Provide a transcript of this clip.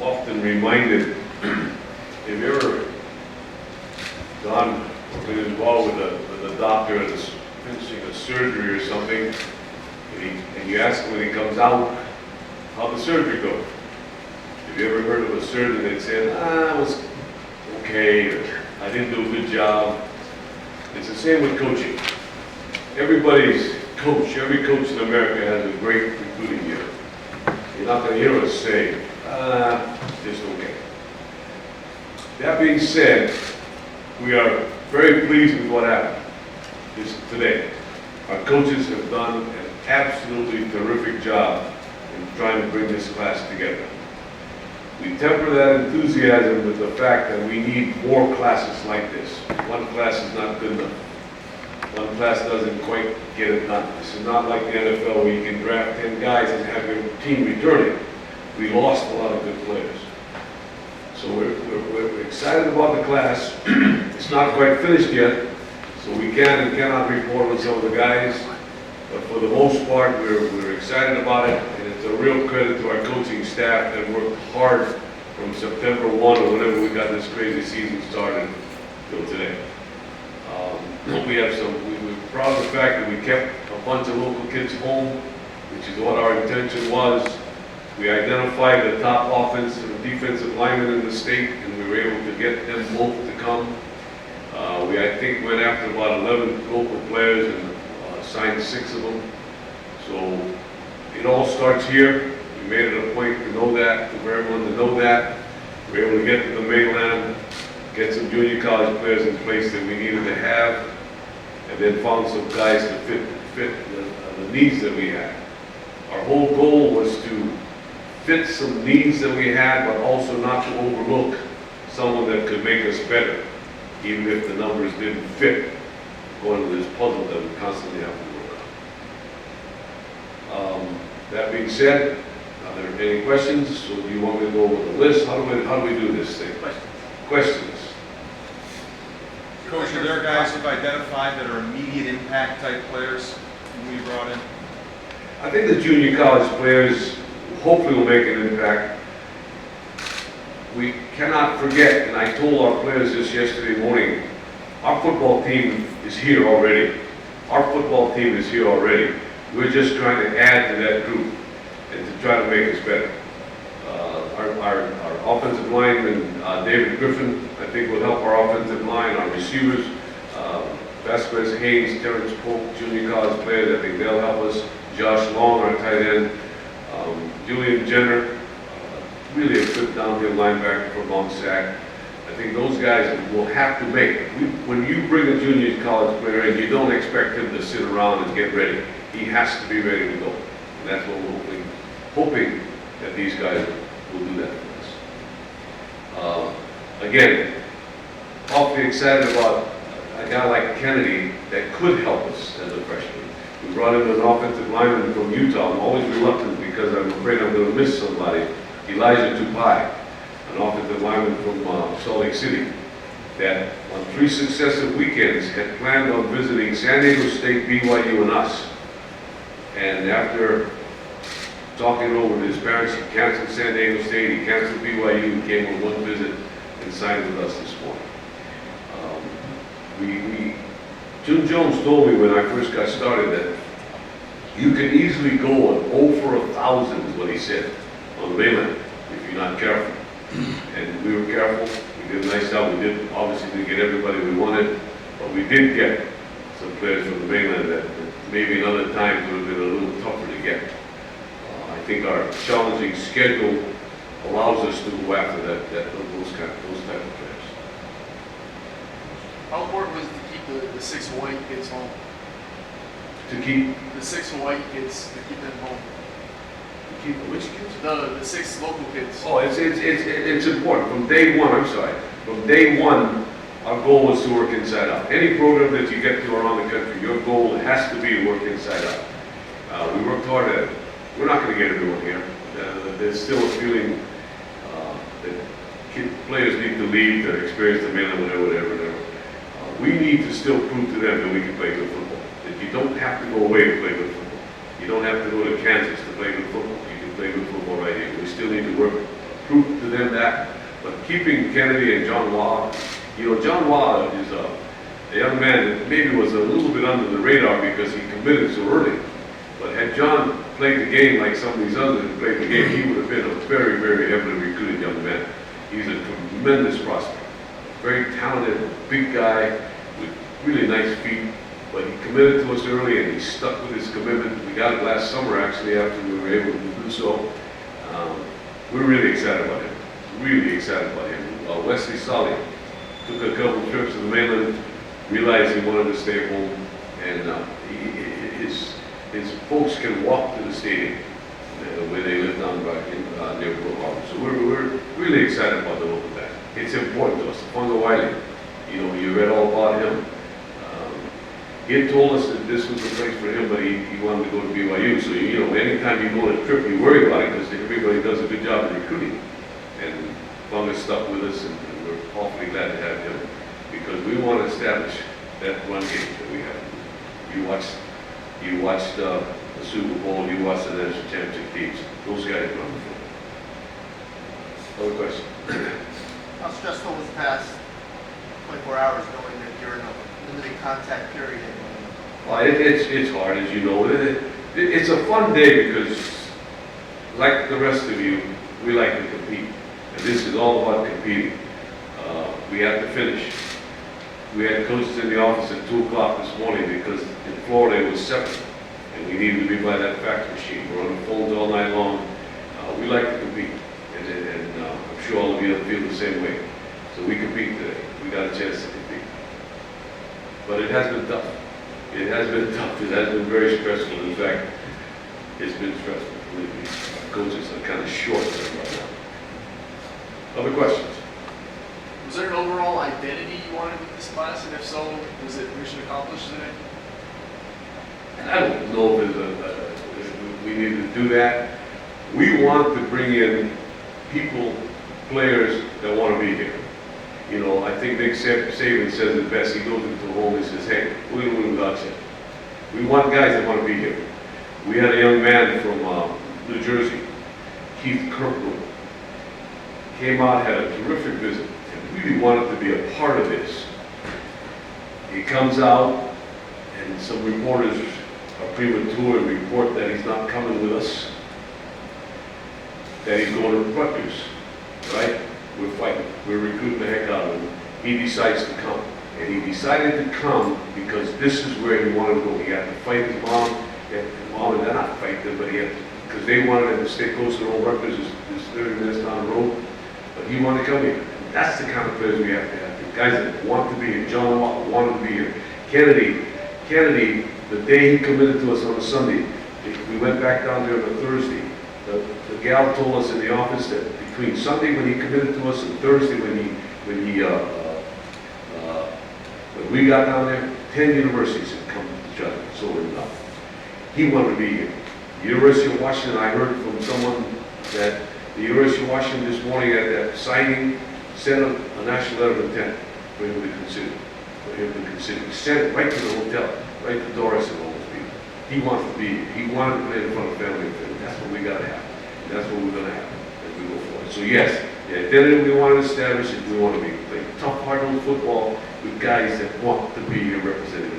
often reminded, if you ever gone or been involved with a doctor that's finishing a surgery or something, and you ask him when he comes out, how'd the surgery go? Have you ever heard of a surgeon that said, it was okay, or I didn't do a good job? It's the same with coaching. Everybody's coach, every coach in America has a great recruiting year. You're not going to hear us say, just okay. That being said, we are very pleased with what happened today. Our coaches have done an absolutely terrific job in trying to bring this class together. We temper that enthusiasm with the fact that we need more classes like this. One class is not good enough. One class doesn't quite get it done. This is not like the NFL where you can draft 10 guys and have your team returning. We lost a lot of good players. So we're excited about the class. It's not quite finished yet, so we can and cannot report on some of the guys. But for the most part, we're excited about it, and it's a real credit to our coaching staff that worked hard from September 1 or whenever we got this crazy season started till today. We're proud of the fact that we kept a bunch of local kids home, which is what our intention was. We identified the top offensive and defensive linemen in the state, and we were able to get them both to come. We, I think, went after about 11 local players and signed 6 of them. So it all starts here. We made it a point to know that, for everyone to know that. We were able to get to the mainland, get some junior college players in place that we needed to have, and then found some guys to fit the needs that we had. Our whole goal was to fit some needs that we had, but also not to overlook someone that could make us better, even if the numbers didn't fit, going to this puzzle that we constantly have to work on. That being said, are there any questions? So do you want me to go over the list? How do we do this thing? Questions? Coach, are there guys you've identified that are immediate impact type players who we brought in? I think the junior college players hopefully will make an impact. We cannot forget, and I told our players this yesterday morning, our football team is here already. Our football team is here already. We're just trying to add to that group and to try to make us better. Our offensive lineman, David Griffin, I think will help our offensive line. Our receivers, Vasquez Haynes, Terrence Polk, junior college players, I think they'll help us. Josh Long, our tight end. Julian Jenner, really a good downfield linebacker for Long Sack. I think those guys will have to make it. When you bring a junior college player in, you don't expect him to sit around and get ready. He has to be ready to go. And that's what we're hoping that these guys will do that for us. Again, awfully excited about a guy like Kennedy that could help us as a freshman. We brought in an offensive lineman from Utah. I'm always reluctant because I'm afraid I'm going to miss somebody. Elijah Tupai, an offensive lineman from Salt Lake City, that on 3 successive weekends had planned on visiting San Diego State, BYU, and us. And after talking over with his parents, he canceled San Diego State, he canceled BYU, he came on one visit and signed with us this morning. Jim Jones told me when I first got started that you can easily go on 0 for 1,000 is what he said on the mainland if you're not careful. And we were careful. We did a nice job. We did obviously didn't get everybody we wanted, but we did get some players from the mainland that maybe in other times would have been a little tougher to get. I think our challenging schedule allows us to go after those type of players. How important was it to keep the 6 Hawai'i kids home? To keep The 6 Hawai'i kids, to keep them home. which kids? The 6 local kids. Oh, it's important. From day one, our goal was to work inside out. Any program that you get to around the country, your goal has to be to work inside out. We worked hard at it. We're not going to get everyone here. There's still a feeling that players need to leave to experience the mainland, whatever. We need to still prove to them that we can play good football. That you don't have to go away to play good football. You don't have to go to Kansas to play good football. You can play good football right here. We still need to work prove to them that. But keeping Kennedy and John Law, John Law is a young man that maybe was a little bit under the radar because he committed so early. But had John played the game like some of these others who played the game, he would have been a very, very heavily recruited young man. He's a tremendous prospect, very talented, big guy with really nice feet. But he committed to us early and he stuck with his commitment. We got it last summer actually after we were able to do so. We're really excited about him, really excited about him. Wesley Solly took a couple trips to the mainland, realized he wanted to stay at home, and his folks can walk to the stadium where they live down by near Brook Harbor. So we're really excited about the local guy. It's important to us. Hawai'i, you read all about him. He had told us that this was the place for him, but he wanted to go to BYU. So, anytime you go on a trip, you worry about it because everybody does a good job in recruiting. And Fungus stuck with us, and we're awfully glad to have him because we want to establish that run game that we have. You watched the Super Bowl, you watched the national championship teams. Those guys run the football. Other question? How stressful was the past 24 hours knowing that you're in a limited contact period? Well, it's hard, as you know. It's a fun day because, like the rest of you, we like to compete. And this is all about competing. We have to finish. We had coaches in the office at 2 o'clock this morning because in Florida it was 7. And we needed to be by that fax machine. We're on the phones all night long. We like to compete. And I'm sure all of you feel the same way. So we compete today. We got a chance to compete. But it has been tough. It has been tough. It has been very stressful. In fact, it's been stressful. Believe me. Our coaches are kind of short right now. Other questions? Was there an overall identity you wanted with this class, and if so, was it mission accomplished today? I don't know if we need to do that. We want to bring in people, players that want to be here. I think Nick Saban says it best. He goes into the home and says, hey, we're going to win without you. We want guys that want to be here. We had a young man from New Jersey, Keith Kirkwood, came out, had a terrific visit, and really wanted to be a part of this. He comes out, and some reporters are premature and report that he's not coming with us, that he's going to Rutgers, right? We're fighting. We're recruiting the heck out of him. He decides to come. And he decided to come because this is where he wanted to go. He had to fight his mom. And mom and dad not fight them, but he had to, because they wanted him to stay close to old Rutgers, is 30 minutes down the road. But he wanted to come here. And that's the kind of players we have to have. The guys that want to be here. John wanted to be here. Kennedy, the day he committed to us on a Sunday, we went back down there on a Thursday. The gal told us in the office that between Sunday when he committed to us and Thursday when we got down there, 10 universities had come to judge him, so enough. He wanted to be here. The University of Washington, I heard from someone that the University of Washington this morning at that signing sent a national letter of intent for him to consider. He sent it right to the hotel, right to Doris and all those people. He wanted to be here. He wanted to play in front of family and friends. That's what we got to have. And that's what we're going to have as we go forward. So yes, the identity we want to establish is we want to be playing tough, hard-nosed football with guys that want to be here representing